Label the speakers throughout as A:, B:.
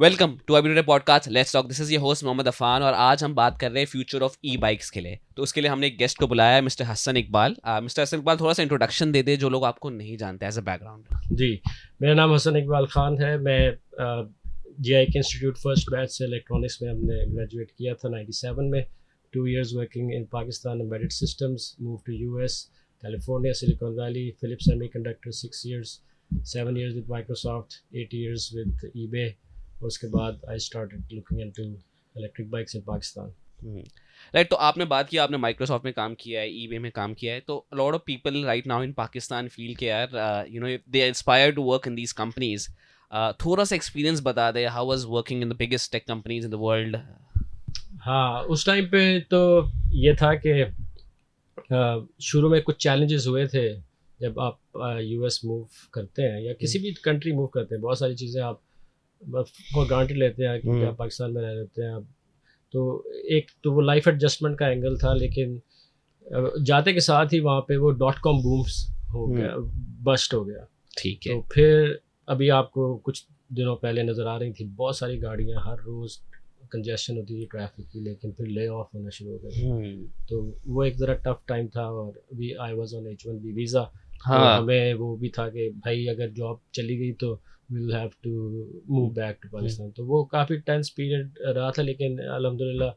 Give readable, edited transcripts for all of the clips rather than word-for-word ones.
A: Welcome to अभी podcast let's talk. This is your host Mohammad Afan और आज हम बात कर रहे हैं फ्यूचर ऑफ ई बाइक्स के लिए। तो उसके लिए हमने एक गेस्ट को बुलाया है, मिस्टर हसन इकबाल। मिस्टर हसन इकबाल, थोड़ा सा इंट्रोडक्शन दे दे जो लोग आपको नहीं जानते एज अ बैकग्राउंड।
B: जी, मेरा नाम हसन इकबाल ख़ान है। मैं ZYP इंस्टीट्यूट फर्स्ट बैच से इलेक्ट्रॉनिक्स में हमने ग्रेजुएट किया था 97 में। 2 years working in Pakistan embedded systems, move to US, California, Silicon Valley, Philips semiconductor 6 years, 7 years with Microsoft, 8 years with eBay। और उसके बाद I started looking into electric bikes in Pakistan.
A: Right, तो आपने बात किया, आपने माइक्रोसॉफ्ट में काम किया है, ईबे में काम किया है। तो lot of people right now in Pakistan feel के यार they inspire to work in these companies. थोड़ा सा एक्सपीरियंस बता दे, how was working in the biggest tech companies in the world.
B: हाँ, उस टाइम पे तो ये था कि शुरू में कुछ चैलेंजेस हुए थे। जब आप US मूव करते हैं या किसी भी कंट्री मूव करते हैं, बहुत सारी चीज़ें आप फॉर ग्रांटेड लेते हैं कि आप पाकिस्तान में रह लेते हैं आप। तो एक तो वो लाइफ एडजस्टमेंट का एंगल था, लेकिन जाते के साथ ही वहाँ पे वो .com बूम्स हो गया, बस्ट हो गया।
A: ठीक है।
B: तो फिर अभी आपको कुछ दिनों पहले नज़र आ रही थी बहुत सारी गाड़ियाँ, हर रोज़ कंजेशन होती थी ट्रैफिक की, लेकिन फिर ले ऑफ होना शुरू हो गया। तो वो एक ज़रा टफ टाइम था। और we I was on H1B visa. तो हमें वो भी था कि भाई अगर जॉब चली गई तो we'll have to move back to Pakistan. तो वो काफ़ी टेंस पीरियड रहा था, लेकिन अल्हम्दुलिल्लाह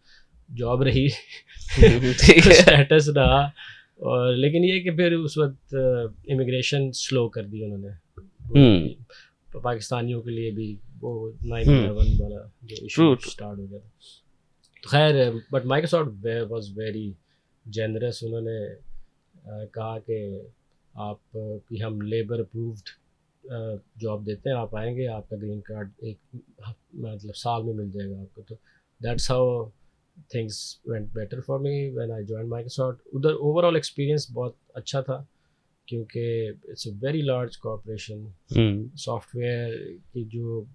B: जॉब रही, स्टेटस रहा। और लेकिन ये कि फिर उस वक्त इमिग्रेशन स्लो कर दी उन्होंने, पाकिस्तानियों के लिए भी वो 9/11 वाला जो इशू स्टार्ट हो गया था। तो खैर, but Microsoft was very generous. उन्होंने कहा कि आप कि हम लेबर अप्रूव्ड जॉब देते हैं, आप आएंगे, आपका ग्रीन कार्ड एक मतलब साल में मिल जाएगा आपको। तो that's how things went better for me when I join Microsoft. उधर ओवरऑल एक्सपीरियंस बहुत अच्छा था, क्योंकि it's a very large corporation. Software की जो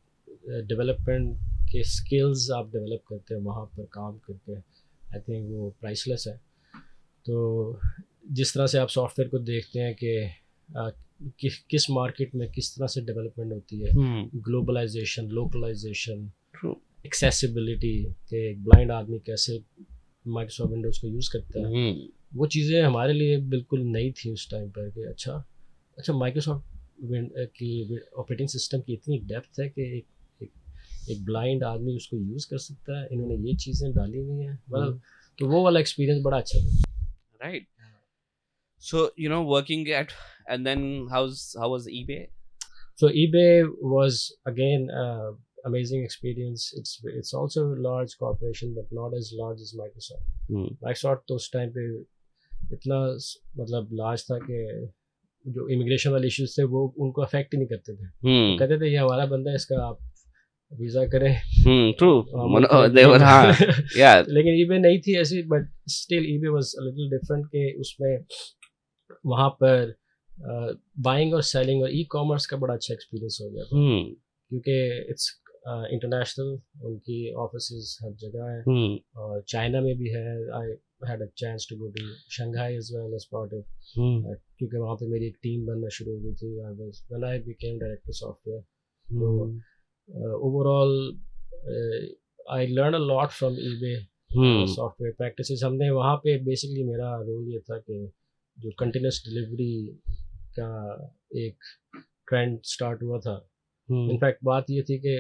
B: डेवलपमेंट के स्किल्स आप डेवलप करते हैं वहाँ पर काम करके, आई थिंक वो प्राइसलेस है। तो जिस तरह से आप सॉफ्टवेयर को देखते हैं कि किस मार्केट में किस तरह से डेवलपमेंट होती है, ग्लोबलाइजेशन, लोकलाइजेशन, एक्सेसिबिलिटी, कि एक ब्लाइंड आदमी कैसे माइक्रोसॉफ्ट विंडोज़ को यूज़ करता है, वो चीज़ें हमारे लिए बिल्कुल नई थी उस टाइम पर। कि अच्छा माइक्रोसॉफ्ट की ऑपरेटिंग सिस्टम की इतनी डेप्थ है कि एक ब्लाइंड आदमी उसको यूज़ कर सकता है, इन्होंने ये चीज़ें डाली हुई हैं। मतलब तो वो वाला एक्सपीरियंस बड़ा अच्छा था।
A: Right, so working at, and then how was eBay?
B: So eBay was again amazing experience. It's also a large corporation, but not as large as Microsoft. Microsoft तो उस टाइम पे इतना मतलब लार्ज था कि जो इमिग्रेशन वाले इश्यूज थे वो उनको अफेक्ट ही नहीं करते थे। तो कहते थे ये हमारा बंदा है, इसका आप वीज़ा करें।
A: True. They were yeah.
B: लेकिन eBay नहीं थी ऐसी, but still eBay was a little different के उसमें वहाँ पर बाइंग और सेलिंग और ई कॉमर्स का बड़ा अच्छा एक्सपीरियंस हो गया था। क्योंकि इट्स इंटरनेशनल, उनकी ऑफिसेज हर जगह है, और चाइना में भी है। I had a chance to go to Shanghai as well as part of, क्योंकि वहाँ पे मेरी एक टीम बनना शुरू हो गई थी। When I became director software. तो overall I learn a lot from eBay software practices. हमने वहाँ पे बेसिकली मेरा रोल ये था कि जो कंटिन्यूस डिलीवरी का एक ट्रेंड स्टार्ट हुआ था। इनफैक्ट बात ये थी कि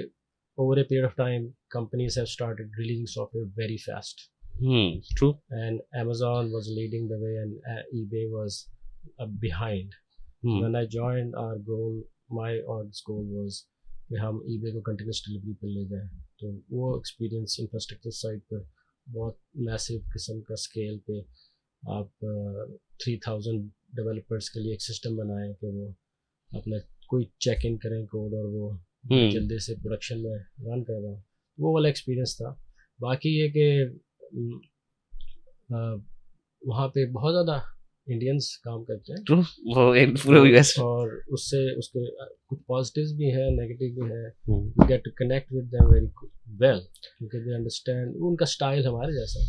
B: over a period of time companies have started releasing software very fast.
A: True.
B: And Amazon was leading the way, and eBay was behind. When I joined, my org's goal was कि हम eBay को continuous delivery पर ले जाएं। तो वो experience infrastructure side पर बहुत मैसिव किस्म का स्केल पे आप 3000 डेवलपर्स के लिए एक सिस्टम बनाएं कि वो अपना कोई चेक इन करें कोड और वो जल्दी से प्रोडक्शन में रन कर रहा हूँ। वो वाला एक्सपीरियंस था। बाकी ये कि वहाँ पे बहुत ज़्यादा इंडियंस काम करते हैं।
A: True. पूरे US।
B: और उसके कुछ पॉजिटिव्स भी हैं, नेगेटिव भी हैं। You get to connect with them very well, क्योंकि दे अंडरस्टैंड, उनका स्टाइल हमारे जैसा।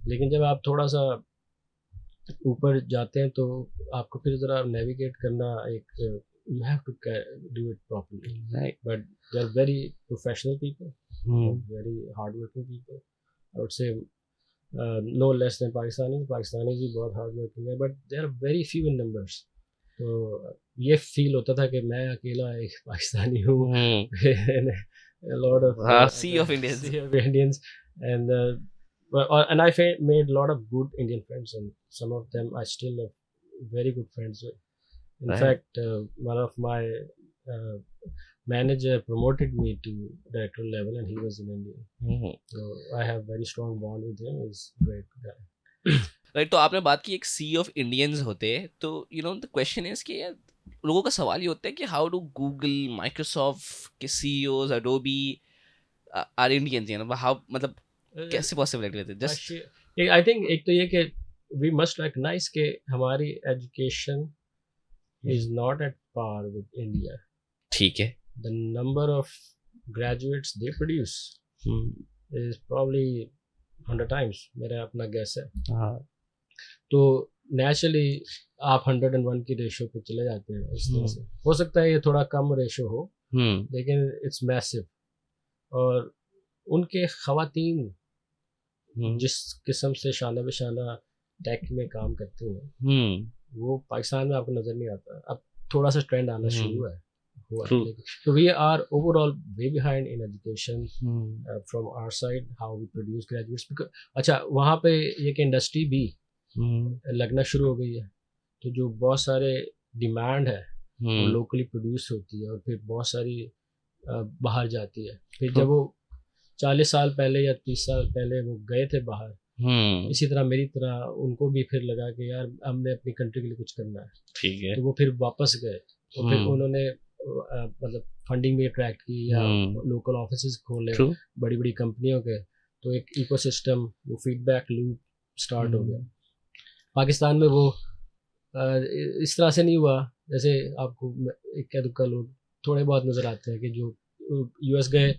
B: लेकिन जब आप थोड़ा सा ऊपर जाते हैं तो आपको फिर ज़रा नेविगेट करना एक you have to do it properly.
A: Right.
B: But they're very professional people,
A: Hmm.
B: very hardworking people. I would say no less than Pakistanis. Pakistanis भी बहुत hardworking है, but they are very few in numbers. तो ये feel होता था कि मैं अकेला एक पाकिस्तानी हूँ.
A: Hmm.
B: A lot of
A: Sea of Indians.
B: sea of Indians, and and I made a lot of good Indian friends, and some of them I still have very good friends with. In
A: Right.
B: fact, one of my uh, manager promoted me to director level, and he was in India.
A: Hmm.
B: So I have very strong bond with him. He's a great guy.
A: Right, तो आपने बात की एक सी of Indians होते, तो you know the question is कि यार लोगों का सवाल ये होता है कि हाउ डू गूगल, माइक्रोसॉफ्ट के CEOs, Adobe are Indians, you know how, मतलब कैसे पॉसिबिलिटी रहती है जस्ट.
B: Actually, I think एक तो ये कि we must recognize कि हमारी education is not at par with India.
A: ठीक है.
B: The number of graduates they produce is probably 100 times. मेरा अपना guess है.
A: हाँ.
B: तो नेचुरली आप 101 की रेशो पे चले जाते हैं इस तरह से. हो सकता है ये थोड़ा कम रेशो हो, लेकिन इट्स मैसिव. और उनके खवातीन जिस किस्म से शाना बेशाना टेक में काम करती हैं, वो पाकिस्तान में आपको नज़र नहीं आता. अब थोड़ा सा ट्रेंड आना शुरू है हुआ. तो we are overall way behind in education from our side, how we produce graduates. अच्छा, वहाँ पे ये कि इंडस्ट्री भी लगना शुरू हो गई है. तो जो बहुत सारे डिमांड है वो लोकली प्रोड्यूस होती है और फिर बहुत सारी बाहर जाती है. फिर जब वो 40 साल पहले या 30 साल पहले वो गए थे बाहर, इसी तरह मेरी तरह उनको भी फिर लगा कि यार हमने अपनी कंट्री के लिए कुछ करना है.
A: ठीक है.
B: तो वो फिर वापस गए और फिर उन्होंने मतलब फंडिंग भी अट्रैक्ट की या लोकल ऑफिसेज खोले बड़ी बड़ी कंपनियों के. तो एक इकोसिस्टम, वो फीडबैक लूप स्टार्ट हो गया. पाकिस्तान में वो इस तरह से नहीं हुआ. जैसे आपको इक्का दुक्का लोग थोड़े बहुत नज़र आते हैं कि जो यूएस गए,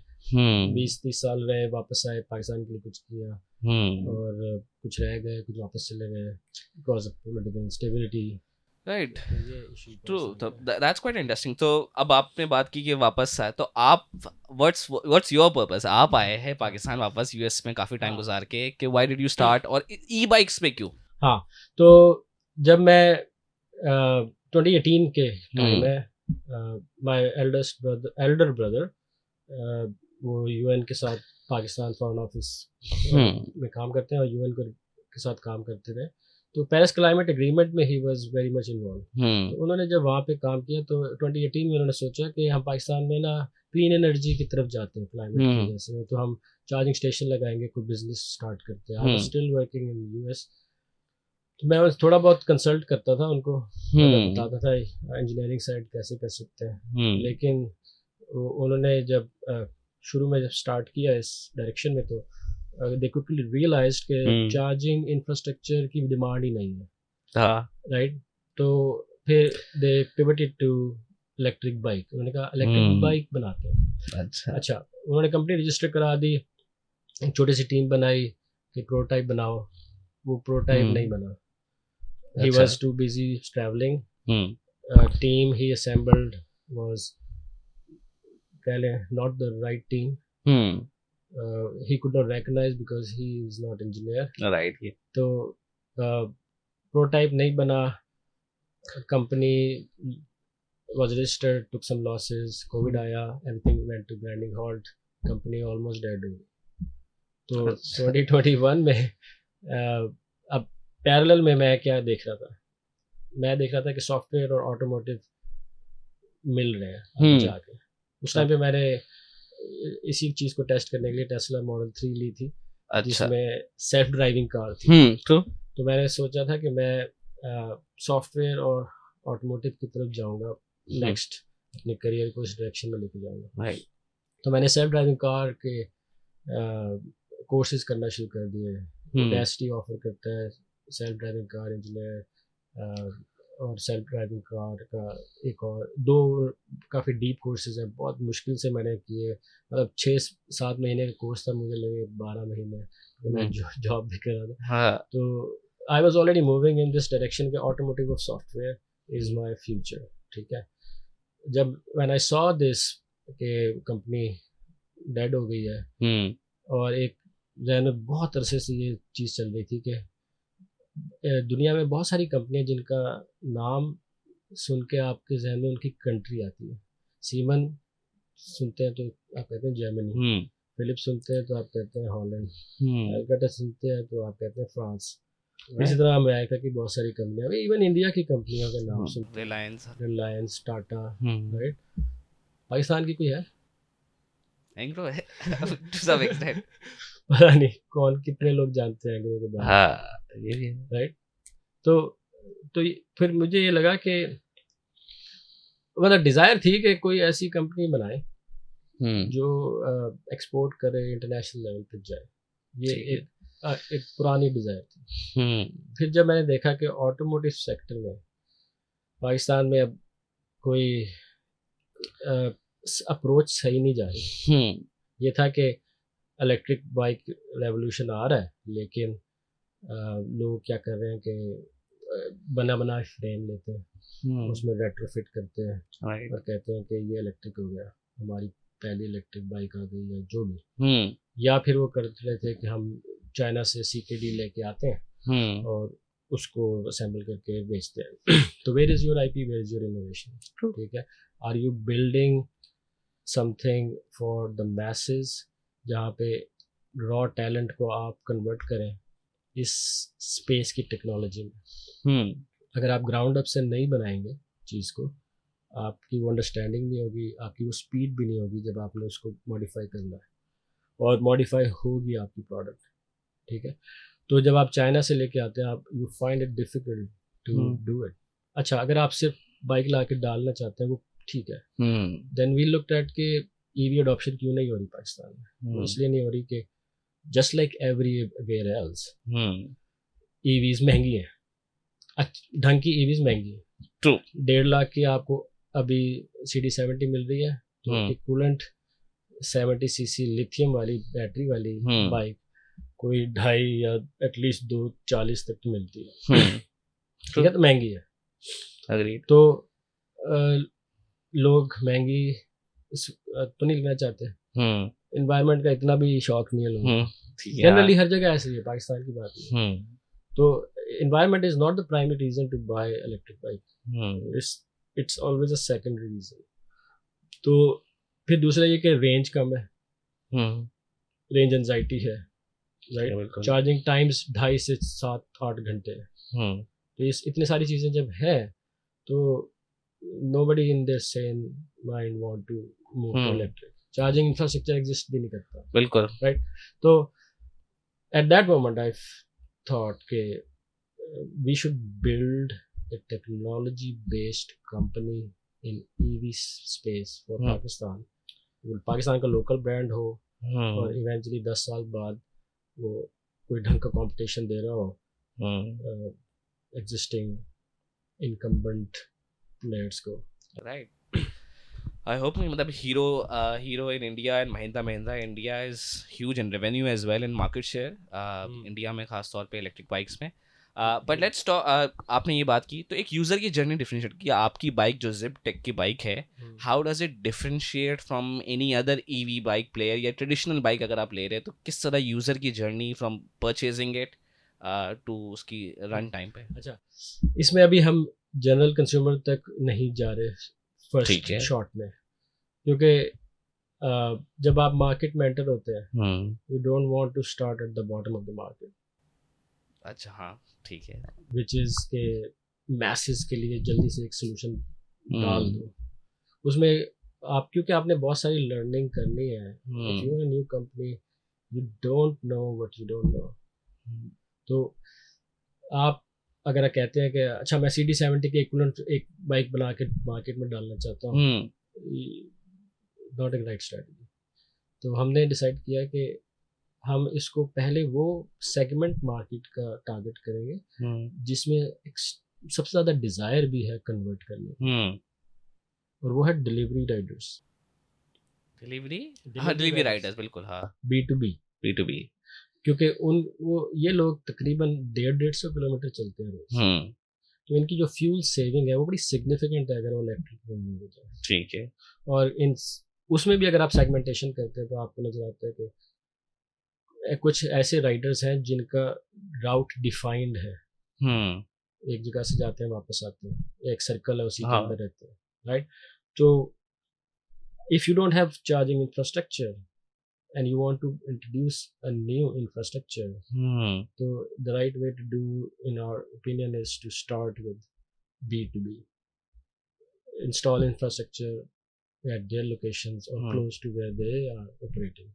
B: 20-30 साल रहे, वापस आए, पाकिस्तान के लिए कुछ किया, और कुछ रह गए, कुछ वापस चले गए because of political instability.
A: Right, true. तो दैट्स क्वाइट इंटरेस्टिंग. तो अब आपने बात की कि वापस आए, तो आप व्हाट्स योर पर्पस? आप आए हैं पाकिस्तान वापस यूएस में काफ़ी टाइम गुजार के, कि व्हाई डिड यू स्टार्ट, और ई बाइक्स पे क्यों?
B: हाँ, तो जब मैं 2018 के टाइम में माय एल्डर ब्रदर वो यूएन के साथ पाकिस्तान फॉरेन ऑफिस में काम करते हैं और यूएन के साथ काम करते रहे. तो पेरिस क्लाइमेट एग्रीमेंट में he was very much involve. तो उन्होंने जब वहाँ पे काम किया तो 2018 में उन्होंने सोचा कि हम पाकिस्तान में ना क्लीन एनर्जी की तरफ जाते हैं क्लाइमेट की वजह से, तो हम चार्जिंग स्टेशन लगाएंगे, कोई बिजनेस स्टार्ट करते हैं. I was still working in US. तो मैं थोड़ा बहुत कंसल्ट करता था उनको, बताता था इंजीनियरिंग साइड कैसे कर सकते हैं. लेकिन उन्होंने जब शुरू में जब स्टार्ट किया इस डायरेक्शन में, तो they quickly realized कि चार्जिंग इंफ्रास्ट्रक्चर की डिमांड ही नहीं है. राइट. तो फिर they pivoted to electric bike. उन्होंने कहा इलेक्ट्रिक बाइक बनाते हैं. अच्छा, उन्होंने कंपनी रजिस्टर करा दी, एक छोटी सी टीम बनाई कि प्रोटोटाइप बनाओ. वो प्रोटोटाइप नहीं बना. He was too busy traveling. Team he assembled was not the right team. He could not recognize because he is not engineer. Right. तो prototype नहीं बना. Company was registered, took some losses. COVID आया, everything went to grinding halt. Company almost dead. तो 2021 में अब parallel में मैं क्या देख रहा था? मैं देख रहा था कि सॉफ्टवेयर और ऑटोमोटिव मिल रहे हैं जाके. उस टाइम पे मैंने इसी चीज़ को टेस्ट करने के लिए टेस्ला मॉडल 3 ली थी, जिसमें सेल्फ ड्राइविंग कार थी. तो मैंने सोचा था कि मैं सॉफ्टवेयर और ऑटोमोटिव की तरफ जाऊंगा, नेक्स्ट अपने करियर को इस डायरेक्शन में लेके जाऊंगा. तो मैंने सेल्फ ड्राइविंग कार के कोर्सेज करना शुरू कर दिए. डेस्टी ऑफर करता है सेल्फ ड्राइविंग कार इंजीनियर, और सेल्फ ड्राइविंग कार का एक और 2 काफ़ी डीप कोर्सेज हैं. बहुत मुश्किल से मैंने किए, मतलब 6-7 महीने का कोर्स था, मुझे लगे 12 महीने. तो मैं जॉब भी कर रहा था. तो I was already moving in this direction के automotive of software is my future. ठीक है. जब व्हेन आई सॉ दिस कि कंपनी डेड हो गई है, और एक जहन में बहुत अरसे से ये चीज़ चल रही थी कि दुनिया में बहुत सारी कंपनियां जिनका नाम सुन के आपके जहन में उनकी कंट्री आती है। सीमन सुनते हैं तो आप कहते हैं जर्मनी, फिलिप्स सुनते हैं तो आप कहते हैं हॉलैंड, एलकाटेस सुनते हैं तो आप कहते हैं फ्रांस। इसी तरह अमेरिका की बहुत सारी कंपनियां, इवन इंडिया की कंपनियों के नाम सुनते हैं, रिलायंस, टाटा, राइट। पाकिस्तान की कोई है?
A: एंग्रो है टू सम एक्सटेंट।
B: पता नहीं कौन, कितने लोग जानते हैं एंग्रो के बारे में।
A: हाँ ये भी है,
B: राइट। तो फिर मुझे ये लगा कि मतलब डिज़ायर थी कि कोई ऐसी कंपनी बनाए जो एक्सपोर्ट करे, इंटरनेशनल लेवल पर जाए। ये एक पुरानी डिज़ायर थी। फिर जब मैंने देखा कि ऑटोमोटिव सेक्टर में पाकिस्तान में अब कोई अप्रोच सही नहीं जा रही। ये था कि इलेक्ट्रिक बाइक रेवोल्यूशन आ रहा है, लेकिन लोग क्या कर रहे हैं कि बना बना फ्रेम लेते हैं, उसमें रेट्रोफिट करते हैं और कहते हैं कि ये इलेक्ट्रिक हो गया, हमारी पहली इलेक्ट्रिक बाइक आ गई, या जो भी। या फिर वो करते रहते हैं कि हम चाइना से CKD लेके आते हैं और उसको असेंबल करके बेचते हैं। तो where is your IP, where is your innovation? ठीक है, are you building something for the masses, जहाँ पे रॉ टैलेंट को आप कन्वर्ट करें इस स्पेस की टेक्नोलॉजी में। अगर आप ग्राउंड अप से नहीं बनाएंगे चीज़ को, आपकी वो अंडरस्टैंडिंग नहीं होगी, आपकी वो स्पीड भी नहीं होगी जब आपने उसको मॉडिफाई करना है, और मॉडिफाई होगी आपकी प्रोडक्ट। ठीक है, तो जब आप चाइना से लेके आते हैं, आप you find it difficult to do it. अच्छा, अगर आप सिर्फ बाइक ला के डालना चाहते हैं, वो ठीक है। देन वी लुक्ड एट के EV अडॉप्शन क्यों नहीं हो रही पाकिस्तान में। इसलिए नहीं हो रही कि just like everywhere else, EVs महंगी है, ढंग की EVs महंगी है।
A: ट्रू।
B: 1.5 लाख की आपको अभी CD70 मिल रही है, तो इक्विवेलेंट 70cc लिथियम वाली बैटरी वाली बाइक कोई 2.5 या एटलीस्ट 2.40 तक तो मिलती है। ठीक है, तो महंगी है।
A: Agreed.
B: तो लोग महंगी तो नहीं लेना चाहते। इन्वायरमेंट का इतना भी शौक नहीं है लोगों को। जनरली हर जगह ऐसी है, पाकिस्तान की बात है। तो environment is not the primary reason to buy electric bike. It's always a secondary reason. तो फिर दूसरा ये कि रेंज कम है, रेंज एंजाइटी है, राइट। चार्जिंग टाइम्स 2.5 से 7-8 घंटे है। तो इस इतनी सारी चीज़ें जब है, तो nobody in their sane mind want to move to electric. Charging infrastructure exist भी नहीं करता,
A: बिल्कुल,
B: राइट। तो at that moment I thought के we should build a technology based company in EV space for Pakistan. Pakistan का local brand हो, और eventually 10 साल बाद वो कोई ढंग का कंपटीशन दे रहा हो एग्जिस्टिंग इनकम्बेंट प्लेयर्स को, राइट।
A: I hope मतलब hero in India and Mahindra India is huge in revenue as well in market share, India में खास तौर पे इलेक्ट्रिक बाइक्स में। बट लेट्स टॉक, आपने ये बात की तो एक यूज़र की जर्नी डिफरेंशिएट की। आपकी बाइक जो ZYP टेक की बाइक है, how does it differentiate from any other EV bike player या ट्रेडिशनल बाइक अगर आप ले रहे हैं, तो किस तरह यूज़र की journey from purchasing it to उसकी रन टाइम पे?
B: अच्छा, इसमें अभी हम जनरल कंज्यूमर तक नहीं जा रहे फर्स्ट शॉट में, क्योंकि जब आप मार्केट में एंटर होते हैं, you don't want to start at the bottom of the market.
A: अच्छा, हाँ ठीक है,
B: विच इज़ के मैसेज के लिए जल्दी से एक सोल्यूशन डाल दो उसमें आप, क्योंकि आपने बहुत सारी लर्निंग करनी है। If you are a new company, you don't know what you don't know. तो आप अगर कहते हैं कि अच्छा मैं CD70 के इक्विवेलेंट एक बाइक बना के मार्केट में डालना चाहता हूँ, नॉट ए राइट स्ट्रेटजी। तो हमने डिसाइड किया कि हम इसको पहले वो सेगमेंट मार्केट का टारगेट करेंगे जिसमें सबसे ज़्यादा डिज़ायर भी है कन्वर्ट करने, और वो है डिलीवरी राइडर्स।
A: डिलीवरी राइडर्स, बिल्कुल, हाँ, B2B,
B: क्योंकि ये लोग तकरीबन 150-150 किलोमीटर चलते हैं रोज। तो इनकी जो फ्यूल सेविंग है वो बड़ी सिग्निफिकेंट है अगर वो इलेक्ट्रिक में मूव हो जाए।
A: ठीक है।
B: और इन उसमें भी अगर आप सेगमेंटेशन करते हैं तो आपको नजर आता है कि कुछ ऐसे राइडर्स हैं जिनका राउट डिफाइंड है, एक जगह से जाते हैं वापस आते हैं, एक सर्कल है उसी के अंदर रहते हैं, राइट। तो if you don't have charging infrastructure and you want to introduce a new infrastructure, so the right way to do, in our opinion, is to start with B2B. Install infrastructure at their locations or close to where they are operating,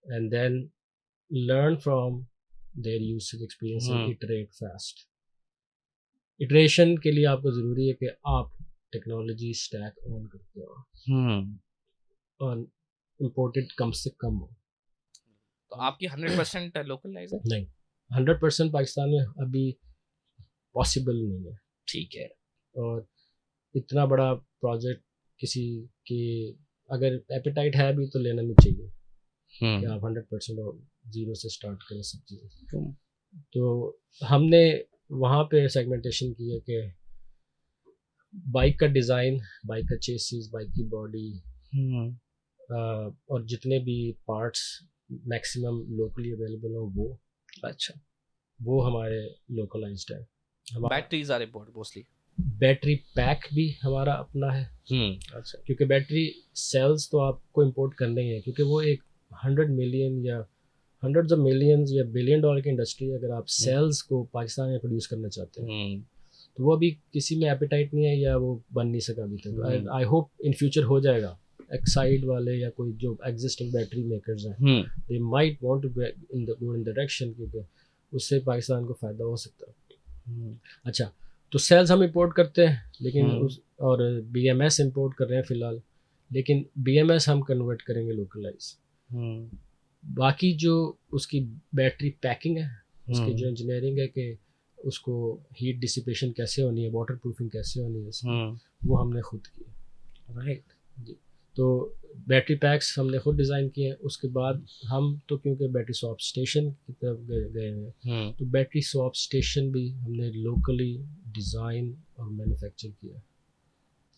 B: and then learn from their usage experience and iterate fast. Iteration के लिए आपको ज़रूरी है कि आप technology stack on करते हो और इम्पोर्टेड कम से कम हो।
A: तो आपकी 100% लोकलाइज है?
B: नहीं, 100% पाकिस्तान में अभी पॉसिबल नहीं है।
A: ठीक है।
B: और इतना बड़ा प्रोजेक्ट किसी की अगर एपेटाइट है भी तो लेना नहीं चाहिए कि आप 100% और जीरो से स्टार्ट करें सब चीज़ें। तो हमने वहाँ पे सेगमेंटेशन की है कि बाइक का डिज़ाइन, बाइक का चेसिस, बाइक की बॉडी और जितने भी पार्ट्स मैक्सिमम लोकली अवेलेबल हो वो,
A: अच्छा,
B: वो हमारे लोकलाइज्ड है।
A: Batteries are important mostly.
B: Battery pack भी हमारा अपना है।
A: अच्छा,
B: क्योंकि बैटरी सेल्स तो आपको इंपोर्ट करने ही है, क्योंकि वो एक 100 मिलियन या हंड्रेड्स ऑफ मिलियंस या बिलियन डॉलर की इंडस्ट्री है। अगर आप सेल्स को पाकिस्तान में प्रोड्यूस करना चाहते हैं तो वो अभी किसी में एपेटाइट नहीं है या वो बन नहीं सका अभी तक। आई होप इन फ्यूचर हो जाएगा। एक्साइड वाले या कोई जो एग्जिस्टिंग बैटरी मेकर्स हैं, they might want to go in direction, क्योंकि उससे पाकिस्तान को फ़ायदा हो सकता है। अच्छा, तो सेल्स हम इंपोर्ट करते हैं, लेकिन और BMS इंपोर्ट कर रहे हैं फ़िलहाल, लेकिन BMS हम कन्वर्ट करेंगे लोकलाइज। बाकी जो उसकी बैटरी पैकिंग है, उसकी जो इंजीनियरिंग है कि उसको हीट डिसिपेशन कैसे होनी है, वाटर प्रूफिंग कैसे होनी है, वो हमने खुद की, राइट जी। तो बैटरी पैक्स हमने खुद डिज़ाइन किए हैं। उसके बाद हम तो क्योंकि बैटरी स्वैप स्टेशन की तरफ गए हैं, तो बैटरी स्वैप स्टेशन भी हमने लोकली डिज़ाइन और मैन्युफैक्चर किया।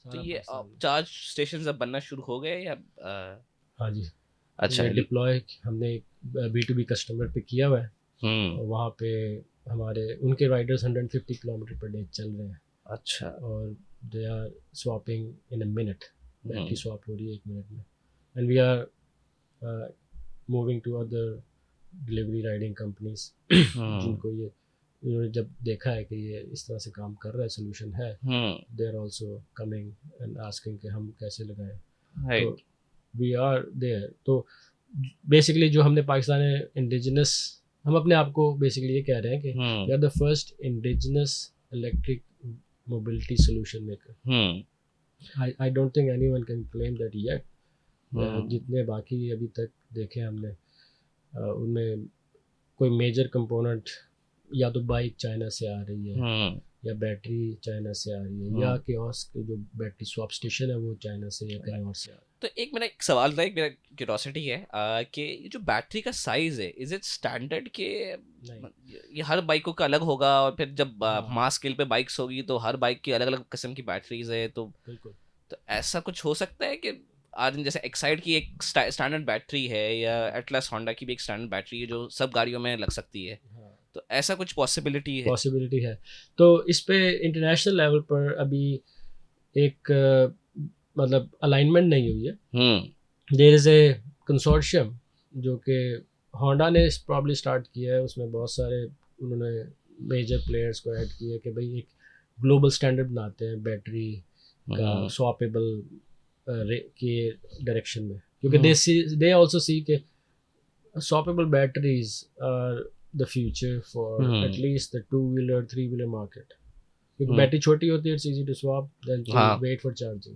A: तो ये चार्ज स्टेशन अब बनना शुरू हो गए या?
B: हाँ जी।
A: अच्छा,
B: डिप्लॉय हमने B2B कस्टमर पे किया हुआ है। और वहाँ पे हमारे उनके राइडर्स 150 किलोमीटर पर डे चल रहे हैं।
A: अच्छा।
B: और they are swapping in a minute, battery swap हो रही है 1 मिनट में। And we are moving to other delivery riding companies जिनको ये उन्होंने जब देखा है कि ये इस तरह से काम कर रहा है, सोल्यूशन है, they are also coming and asking कि हम कैसे लगाएं। तो वी आर देयर। तो बेसिकली जो हमने पाकिस्तान में इंडिजिनस, हम अपने आप को बेसिकली ये कह रहे हैं कि we are the first indigenous electric mobility solution maker. I don't think anyone can claim that yet. जितने बाकी अभी तक देखे हमने उनमें कोई मेजर कंपोनेंट या तो बाइक चाइना से आ रही है या बैटरी चाइना से आ रही है या कियोस्क जो बैटरी स्वैप स्टेशन है वो चाइना से या कहीं और से आ रही है।
A: तो एक मेरा एक सवाल था, एक मेरा क्यूरोसिटी है कि ये जो बैटरी का साइज है, इज इट स्टैंडर्ड के ये हर बाइकों का अलग होगा? और फिर जब मास स्केल पे बाइक्स होगी तो हर बाइक की अलग अलग किस्म की बैटरीज है, तो ऐसा कुछ हो सकता है कि आज जैसे एक्साइड की एक स्टैंडर्ड बैटरी है या एटलस होंडा की भी एक स्टैंडर्ड बैटरी है जो सब गाड़ियों में लग सकती है, तो ऐसा कुछ पॉसिबिलिटी है?
B: तो इस पे इंटरनेशनल लेवल पर अभी एक मतलब अलाइनमेंट नहीं हुई है। देयर इज़ ए कंसोर्शियम जो कि होंडा ने प्रॉब्ली स्टार्ट किया है। उसमें बहुत सारे उन्होंने मेजर प्लेयर्स को ऐड किया कि भाई एक ग्लोबल स्टैंडर्ड बनाते हैं बैटरी का स्वैपेबल के डायरेक्शन में, क्योंकि दे आल्सो सी के swappable batteries are the future for at least the 2-wheeler 3-wheeler market, क्योंकि बैटरी छोटी होती है, it's easy to swap then to wait for charging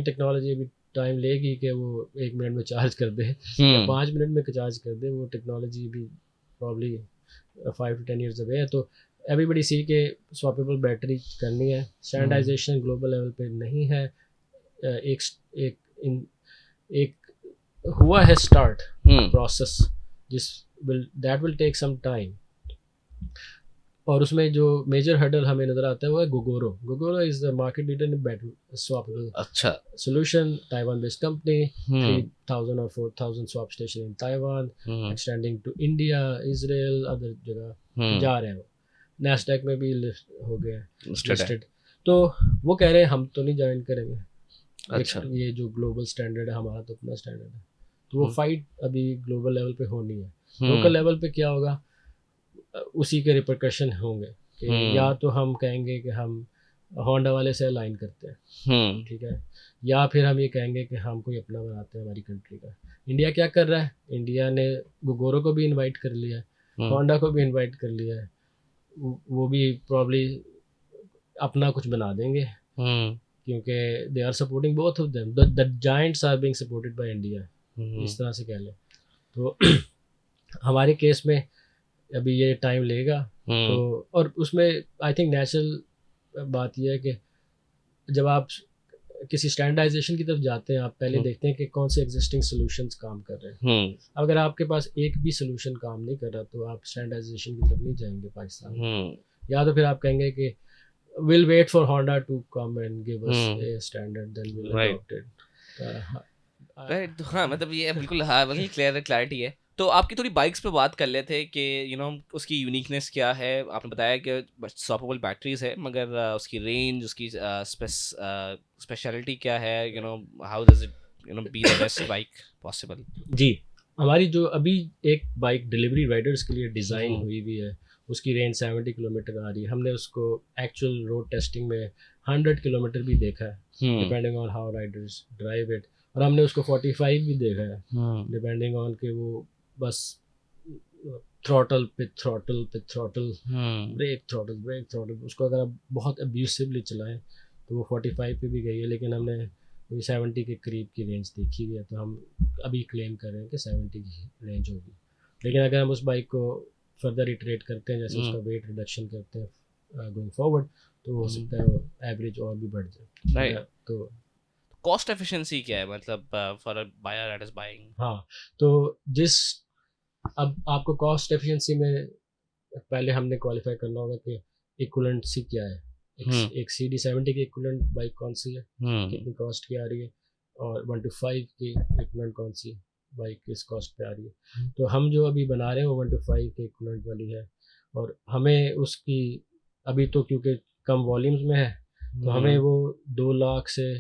B: technology अभी टाइम लेगी कि वो 1 मिनट में चार्ज कर दे या 5 मिनट में चार्ज कर दे। वो टेक्नोलॉजी भी प्रॉब्ली 5 to 10 years away है। तो एवरीबडी सी के स्वैपेबल बैटरी करनी है। स्टैंडर्डाइजेशन ग्लोबल लेवल पे नहीं है। एक हुआ है start process that will take some time। और उसमें जो मेजर हर्डल हमें नज़र आता है वो है Gogoro. Gogoro is the market leader in battery swappable
A: अच्छा।
B: solution, Taiwan-based company, 3,000 or 4,000 swap station in Taiwan, extending to India, Israel, other जगह जा रहे हैं वो। Nasdaq में भी लिस्ट हो गए लिस्टेड। तो वो कह रहे हैं हम तो नहीं ज्वाइन करेंगे। अच्छा। ये जो ग्लोबल स्टैंडर्ड है हमारा तो अपना स्टैंडर्ड है, तो वो फाइट अभी ग्लोबल लेवल पे होनी है। लोकल लेवल पे क्या होगा, उसी के रिपरकशन होंगे कि या तो हम कहेंगे कि हम होंडा वाले से अलाइन करते हैं, ठीक है, या फिर हम ये कहेंगे कि हम कोई अपना बनाते हैं हमारी कंट्री का। इंडिया क्या कर रहा है, इंडिया ने गोगोरो को भी इनवाइट कर लिया है, होंडा को भी इनवाइट कर लिया है, वो भी प्रॉब्ली अपना कुछ बना देंगे क्योंकि they are supporting both of them, the giants are being supported by India, इस तरह से कह लें। तो हमारे केस में अभी ये टाइम लेगा। तो और उसमें आई थिंक नेचुरल बात यह है कि जब आप किसी स्टैंडर्डाइजेशन की तरफ जाते हैं, आप पहले देखते हैं कि कौन से एग्जिस्टिंग सॉल्यूशंस काम कर रहे हैं। अगर आपके पास एक भी सॉल्यूशन काम नहीं कर रहा तो आप स्टैंडर्डाइजेशन की तरफ नहीं जाएंगे पाकिस्तान में। या तो फिर आप कहेंगे कि we'll wait for Honda to come and give us a standard, then we'll adopt it.
A: Right. हाँ मतलब ये बिल्कुल, हाँ वही क्लैरिटी है। तो आपकी थोड़ी बाइक्स पे बात कर लेते हैं कि उसकी यूनिकनेस क्या है। आपने बताया कि स्वैपेबल बैटरीज है, मगर उसकी रेंज, उसकी स्पेशलिटी क्या है, how does it be the best bike possible.
B: जी, हमारी जो अभी एक बाइक डिलीवरी राइडर्स के लिए डिज़ाइन हुई भी है, उसकी रेंज 70 किलोमीटर आ रही है। हमने उसको एक्चुअल रोड टेस्टिंग में 100 किलोमीटर भी देखा है, depending on how Riders drive it. और हमने उसको 45 भी देखा है, डिपेंडिंग ऑन कि वो बस थ्रॉटल पे थ्रॉटल पे थ्रॉटल, ब्रेक थ्रॉटल, उसको अगर आप बहुत अब्यूसिवली चलाएं तो वो 45 पे भी गई है, लेकिन हमने 70 के करीब की रेंज देखी हुई है। तो हम अभी क्लेम कर रहे हैं कि 70 की रेंज होगी। लेकिन अगर हम उस बाइक को फर्दर इटरेट करते हैं, जैसे उसका वेट रिडक्शन करते हैं गोइंग फॉरवर्ड, तो हो सकता है वो एवरेज और भी बढ़ जाए। तो
A: कॉस्ट एफिशिएंसी क्या है, मतलब for a buyer that is buying.
B: हाँ, तो अब आपको कॉस्ट एफिशिएंसी में पहले हमने क्वालिफाई करना होगा कि इक्विवेलेंसी क्या है। एक CD70 की इक्विवेलेंट बाइक कौन सी है, कितनी कॉस्ट की आ रही है, और 125 की इक्विवेलेंट कौन सी बाइक किस कॉस्ट पे आ रही है। तो हम जो अभी बना रहे हैं वो 125 के इक्विवेलेंट वाली है, और हमें उसकी अभी तो क्योंकि कम वॉल्यूम्स में है तो हमें वो 2 लाख से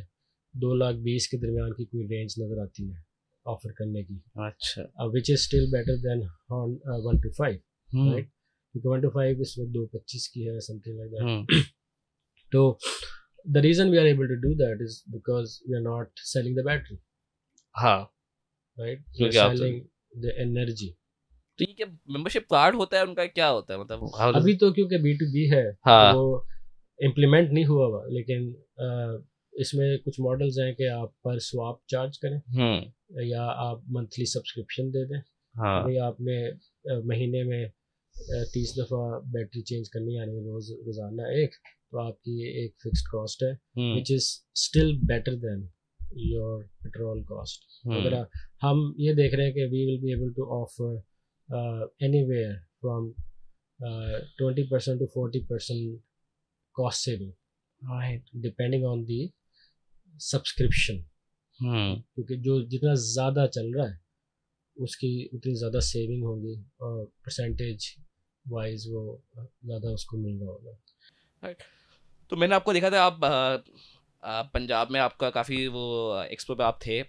B: 2,20,000 के दरमियान की कोई रेंज नज़र आती है ऑफर करने की। अच्छा, विच is still better then 125, right, क्योंकि 125 इस वक्त 225 की है, समथिंग लाइक दैट। तो the reason we are able to do that is because we are not selling the battery,
A: हाँ,
B: right, we are selling the energy.
A: तो ये क्या मेंबरशिप कार्ड होता है उनका, क्या होता है मतलब
B: अभी तो क्योंकि B2B है,
A: हाँ,
B: तो वो इम्प्लीमेंट नहीं हुआ हुआ, लेकिन इसमें कुछ मॉडल्स हैं कि आप पर स्वाप चार्ज करें या आप मंथली सब्सक्रिप्शन दे दें। हाँ, भाई आपने महीने में 30 दफ़ा बैटरी चेंज करनी यानी रोज़ाना एक, तो आपकी एक फिक्स्ड कॉस्ट है which is still better than your petrol cost. अगर हम ये देख रहे हैं कि we will be able to offer anywhere from 20% to 40% cost saving, depending on the subscription, क्योंकि जो जितना ज़्यादा चल रहा है उसकी उतनी ज़्यादा सेविंग होगी और परसेंटेज वाइज वो ज़्यादा उसको मिल रहा होगा।
A: तो मैंने आपको देखा था, आप पंजाब में आपका काफ़ी वो एक्सपो पे आप थे,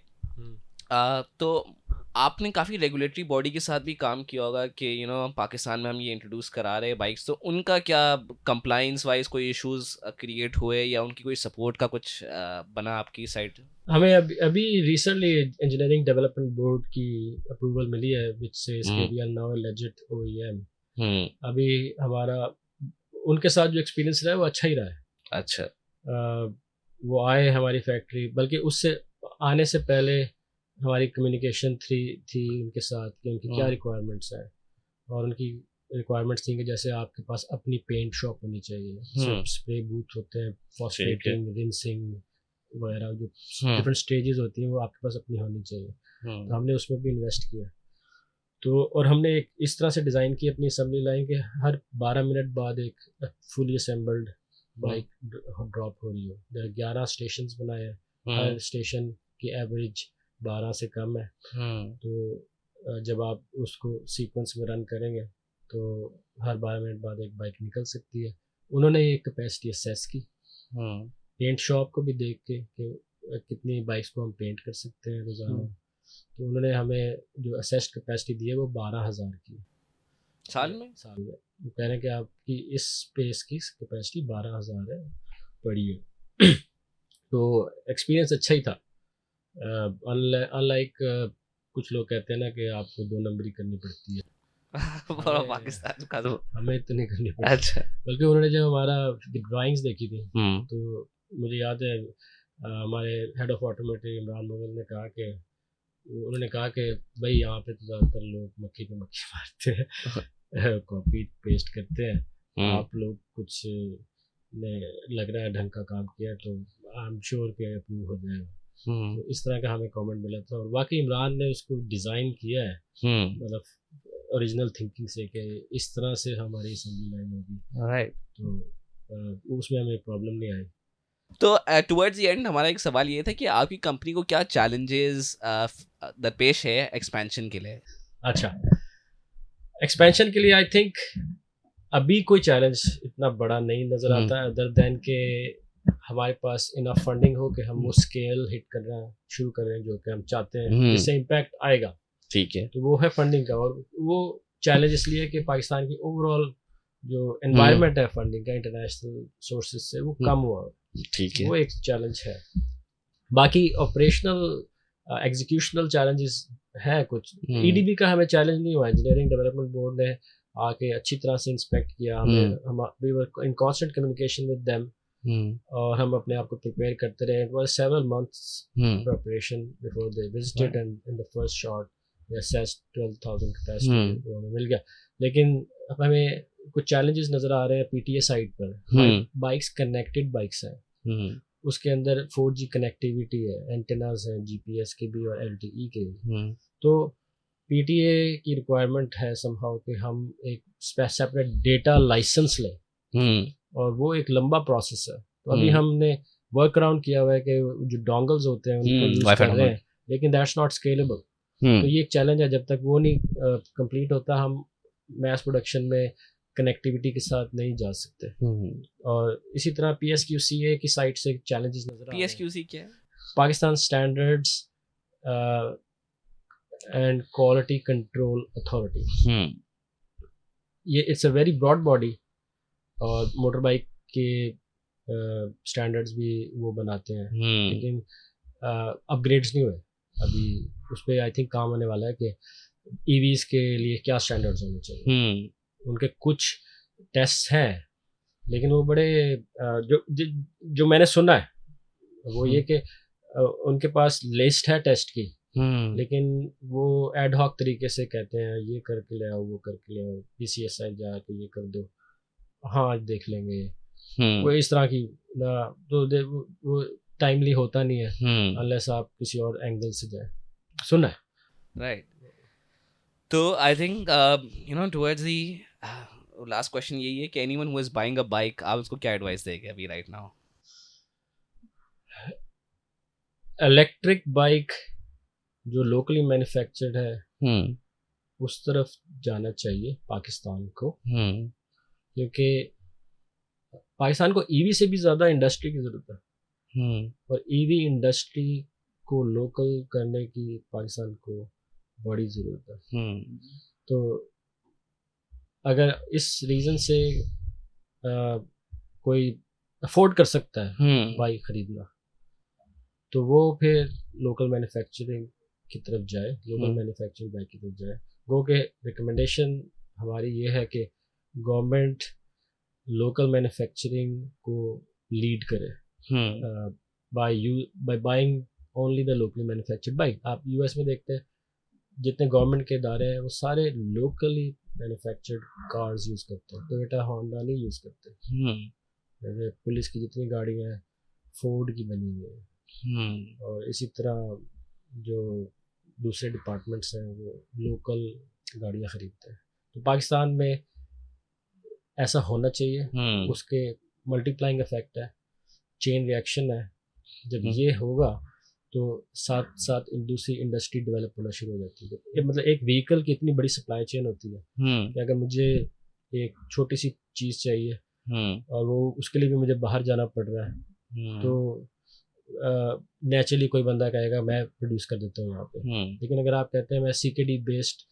A: तो आपने काफ़ी रेगुलेटरी बॉडी के साथ भी काम किया होगा कि पाकिस्तान में हम ये इंट्रोड्यूस करा रहे हैं बाइक्स, तो उनका क्या कंप्लाइंस वाइज कोई इश्यूज क्रिएट हुए या उनकी कोई सपोर्ट का कुछ बना आपकी साइड।
B: हमें अभी रिसेंटली इंजीनियरिंग डेवलपमेंट बोर्ड की अप्रूवल मिली है विच सेज कि we are now a legit OEM। अभी हमारा उनके साथ जो एक्सपीरियंस रहा है वो अच्छा ही रहा है। अच्छा, वो आए हमारी फैक्ट्री, बल्कि उससे आने से पहले हमारी कम्युनिकेशन थी उनके साथ कि उनकी क्या रिक्वायरमेंट्स हैं, और उनकी रिक्वायरमेंट्स थी कि जैसे आपके पास अपनी पेंट शॉप होनी चाहिए, स्प्रे बूथ होते हैं, फॉस्फेटिंग, रिंसिंग वगैरह जो डिफरेंट स्टेजेस होती हैं वो आपके पास अपनी होनी चाहिए। तो हमने उसमें भी इन्वेस्ट किया। तो और हमने एक इस तरह से डिज़ाइन की अपनी असेंबली लाइन कि हर 12 मिनट बाद एक फुली असेंबल्ड बाइक ड्रॉप हो रही हो। 11 स्टेशन बनाए हैं, हर स्टेशन की एवरेज 12 से कम है। तो जब आप उसको सीक्वेंस में रन करेंगे तो हर 12 मिनट बाद एक बाइक निकल सकती है। उन्होंने ये कैपेसिटी असेस की, पेंट शॉप को भी देख के कि कितनी बाइक्स को हम पेंट कर सकते हैं रोज़ाना। तो उन्होंने हमें जो असेस्ड कैपेसिटी दी है वो 12,000 की
A: साल में।
B: वो कह रहे हैं कि आपकी इस स्पेस की कैपेसिटी 12,000 है, पड़ी है। तो एक्सपीरियंस अच्छा ही था। अनलाइक कुछ लोग कहते हैं ना कि आपको 2 नंबरी करनी पड़ती है,
A: पाकिस्तान का तो
B: हमें तो नहीं करनी पड़ती।
A: अच्छा।
B: बल्कि उन्होंने जब हमारा ड्राइंग्स देखी थी तो मुझे याद है हमारे head of automatic Imran Mughal ने कहा कि उन्होंने कहा कि भाई यहाँ पे तो ज़्यादातर लोग मक्खी पे मक्खी मारते हैं, कॉपी पेस्ट करते हैं, आप लोग कुछ ने लग रहा है ढंग का काम किया तो आई एम श्योर कि अप्रूव हो जाएगा। तो इस तरह का हमें कमेंट मिला था और वाकई इमरान ने उसको डिज़ाइन किया है, मतलब ओरिजिनल थिंकिंग से कि इस तरह से हमारी असेंबली लाइन होगी।
A: राइट।
B: तो उसमें हमें प्रॉब्लम नहीं आई।
A: तो टुवर्ड्स द एंड हमारा एक सवाल ये था कि आपकी कंपनी को क्या चैलेंजेस दरपेश है एक्सपेंशन के लिए?
B: अच्छा, एक्सपेंशन के लिए आई थिंक अभी कोई चैलेंज इतना बड़ा नहीं नज़र आता है, अदर देन के हमारे पास इनफ फंडिंग हो कि हम वो स्केल हिट करना शुरू करें जो कि हम चाहते हैं, जिससे इम्पैक्ट आएगा।
A: ठीक है।
B: तो वो है फंडिंग का, और वो चैलेंज इसलिए कि पाकिस्तान की ओवरऑल जो एनवायरनमेंट है फंडिंग का इंटरनेशनल सोर्सेज से वो कम हुआ।
A: ठीक है।
B: वो एक चैलेंज है। बाकी ऑपरेशनल एग्जीक्यूशनल चैलेंजेस है कुछ। ईडीबी का हमें चैलेंज नहीं हुआ, इंजीनियरिंग डेवलपमेंट बोर्ड ने आके अच्छी तरह से इंस्पेक्ट किया हमें, हम we were in constant communication with them, और हम अपने आप को प्रिपेयर करते रहे। It was several months preparation before they visited and in the first shot they assessed 12,000 capacity, वो हमें मिल गया। लेकिन अब हमें कुछ चैलेंजेस नज़र आ रहे हैं पीटीए साइड पर। बाइक्स कनेक्टेड बाइक्स हैं, उसके अंदर 4G कनेक्टिविटी है, एंटेनास हैं जीपीएस के भी और एलटीई के भी। तो पीटीए की रिक्वायरमेंट है समहाउ कि हम एक सेपरेट डेटा लाइसेंस लें, और वो एक लंबा प्रोसेस है। तो अभी हमने वर्क अराउंड किया हुआ है कि जो डोंगल्स होते हैं उनको यूज़ कर रहे हैं, लेकिन दैट्स नॉट स्केलेबल। तो ये एक चैलेंज है, जब तक वो नहीं कंप्लीट होता हम मैस प्रोडक्शन में कनेक्टिविटी के साथ नहीं जा सकते। और इसी तरह पीएसक्यूसीए की साइड से चैलेंजेस नजर आ रहे हैं।
A: पीएसक्यूसी क्या है?
B: Pakistan standards and quality control authority. ये it's a very broad body, और मोटर बाइक के स्टैंडर्ड्स भी वो बनाते हैं, लेकिन अपग्रेड्स नहीं हुए अभी। उस पर आई थिंक काम होने वाला है कि ईवीज के लिए क्या स्टैंडर्ड्स होने चाहिए। उनके कुछ टेस्ट हैं, लेकिन वो बड़े जो मैंने सुना है वो ये कि उनके पास लिस्ट है टेस्ट की, लेकिन वो एड हॉक तरीके से कहते हैं ये करके ले आओ, वो करके ले आओ, पीसीएसआई जाके ये कर दो, हाँ देख लेंगे। वो इस तरह की तो वो टाइमली होता नहीं है अनलेस आप किसी और एंगल से जाए। सुना है,
A: राइट। तो I think towards the last question यही है कि anyone who is buying a bike, आप उसको क्या एडवाइस देंगे अभी राइट नाउ?
B: इलेक्ट्रिक बाइक जो लोकली मैन्युफैक्चर्ड है उस तरफ जाना चाहिए पाकिस्तान को, क्योंकि पाकिस्तान को ईवी से भी ज़्यादा इंडस्ट्री की ज़रूरत है, और ईवी इंडस्ट्री को लोकल करने की पाकिस्तान को बड़ी ज़रूरत है। तो अगर इस रीज़न से कोई अफोर्ड कर सकता है बाइक ख़रीदना, तो वो फिर लोकल मैन्युफैक्चरिंग की तरफ जाए, लोकल मैन्युफैक्चरिंग बाइक की तरफ जाए। गो के रिकमेंडेशन हमारी ये है कि गवर्नमेंट लोकल मैन्युफैक्चरिंग को लीड करे by buying only the locally manufactured bike. आप यूएस में देखते हैं जितने गवर्नमेंट के इदारे हैं वो सारे लोकली मैन्युफैक्चर्ड कार्स यूज़ करते हैं, टोयोटा होंडा नहीं यूज़ करते। जैसे पुलिस की जितनी गाड़ियाँ हैं फोर्ड की बनी हुई है, और इसी तरह जो दूसरे डिपार्टमेंट्स हैं वो लोकल गाड़ियाँ खरीदते हैं। तो पाकिस्तान में ऐसा होना चाहिए, उसके मल्टीप्लाइंग इफेक्ट है, चेन रिएक्शन है। जब ये होगा तो साथ साथ दूसरी इंडस्ट्री डेवलप होना शुरू हो जाती है। ये मतलब एक व्हीकल की इतनी बड़ी सप्लाई चेन होती है कि अगर मुझे एक छोटी सी चीज़ चाहिए और वो उसके लिए भी मुझे बाहर जाना पड़ रहा है, तो नेचुरली कोई बंदा कहेगा मैं प्रोड्यूस कर देता हूँ यहाँ पे। लेकिन अगर आप कहते हैं मैं CKD बेस्ड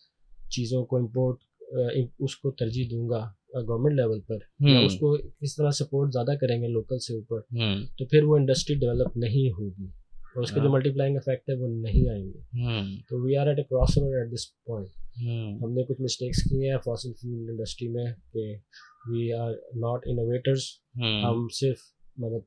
B: चीज़ों को इम्पोर्ट उसको तरजीह दूंगा गवर्नमेंट लेवल पर, या उसको इस तरह सपोर्ट ज़्यादा करेंगे लोकल से ऊपर, तो फिर वो इंडस्ट्री डेवलप नहीं होगी और उसके जो मल्टीप्लाइंग इफेक्ट है वो नहीं आएंगे। तो we are at a crossroad at this point. हमने कुछ मिस्टेक्स किए हैं फॉसिल फ्यूल इंडस्ट्री में कि वी आर नॉट इनोवेटर्स। हम सिर्फ मतलब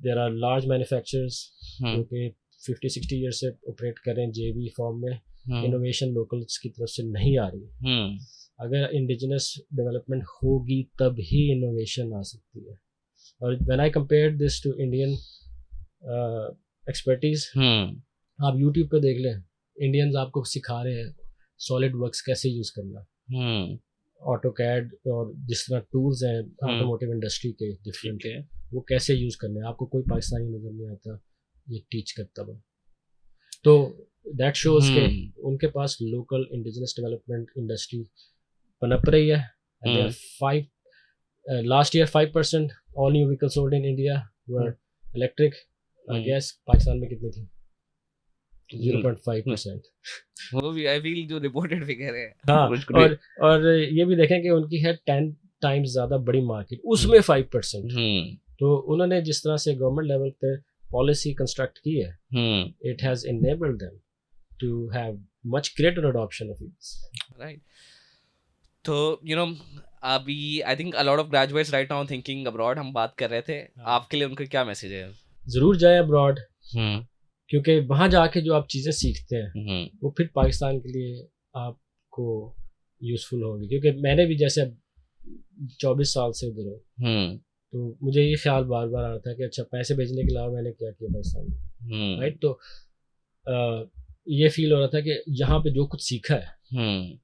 B: देयर आर लार्ज मैन्युफैक्चरर्स जो कि 50-60 ईयर से ऑपरेट कर रहे हैं JV फॉर्म में, इनोवेशन लोकल्स की तरफ से नहीं आ रही। अगर इंडिजिनस डेवलपमेंट होगी तब ही इनोवेशन आ सकती है। और when I compare this to Indian expertise, आप यूट्यूब पे देख लें, इंडियंस आपको सिखा रहे हैं सॉलिड वर्क्स कैसे यूज़ करना, ऑटोकैड और जिस तरह टूल्स हैं ऑटोमोटिव इंडस्ट्री के डिफरेंट है, वो कैसे यूज़ करने हैं। आपको कोई पाकिस्तानी नज़र नहीं आता ये टीच करता हुआ। तो दैट शोज के उनके पास लोकल इंडिजिनस डेवलपमेंट इंडस्ट्री पनप रही है। Last year 5% all new vehicle sold in India were electric. I guess Pakistan में कितनी थी? 0.5%।
A: वो भी आई फील जो रिपोर्टेड फिगर है।
B: हाँ, और ये भी देखें कि उनकी है 10 टाइम्स ज़्यादा बड़ी मार्केट, उसमें 5%। तो उन्होंने जिस तरह से गवर्नमेंट लेवल पे पॉलिसी कंस्ट्रक्ट की है, it has enabled them to have much greater adoption of EVs.
A: Right. तो अभी I think a lot of graduates right now thinking abroad, हम बात कर रहे थे, आपके लिए उनका क्या मैसेज है?
B: ज़रूर जाए अब्रॉड, क्योंकि वहाँ जाके जो आप चीज़ें सीखते हैं वो फिर पाकिस्तान के लिए आपको यूज़फुल होंगी। क्योंकि मैंने भी जैसे 24 साल से उधर हूँ, तो मुझे ये ख्याल बार बार आ रहा था कि अच्छा पैसे भेजने के अलावा मैंने क्या किया पाकिस्तान में, राइट। तो ये फील हो रहा था कि यहाँ पे जो कुछ सीखा है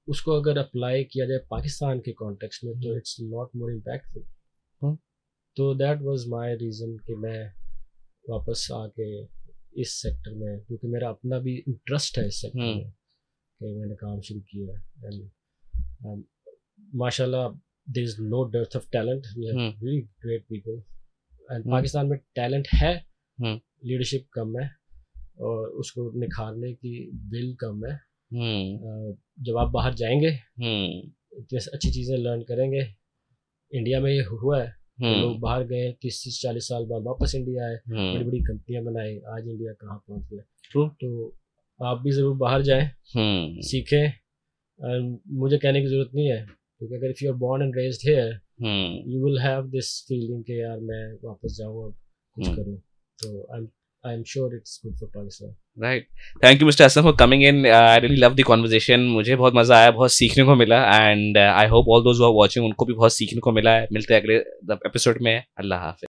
B: उसको अगर अप्लाई किया जाए पाकिस्तान के कॉन्टेक्स्ट में तो इट्स लॉट मोर इम्पैक्टफुल। तो दैट वाज माय रीज़न कि मैं वापस आके इस सेक्टर में, क्योंकि मेरा अपना भी इंटरेस्ट है इस सेक्टर में, कि मैंने काम शुरू किया है। एंड माशाल्लाह there is no dearth of talent, we have really great people. And Pakistan में टैलेंट है, लीडरशिप कम है और उसको निखारने की विल कम है। जब आप बाहर जाएंगे इतनी अच्छी चीज़ें लर्न करेंगे। इंडिया में ये हुआ है, लोग बाहर गए 30-40 साल बाद वापस इंडिया आए, बड़ी बड़ी कंपनियां बनाई, आज इंडिया कहाँ पहुँच गया। तो आप भी ज़रूर बाहर जाएं, सीखें। मुझे कहने की ज़रूरत नहीं है, क्योंकि अगर if you are born and raised here you will have this feeling कि यार मैं वापस जाऊँ, अब कुछ करूँ। तो I'm sure it's good for Pakistan.
A: Right. Thank you, Mr. Hassan, for coming in. I really love the conversation. मुझे बहुत मज़ा आया, बहुत सीखने को मिला, and I hope all those who are watching उनको भी बहुत सीखने को मिला है। मिलते हैं अगले एपिसोड में। अल्लाह हाफ़िज़।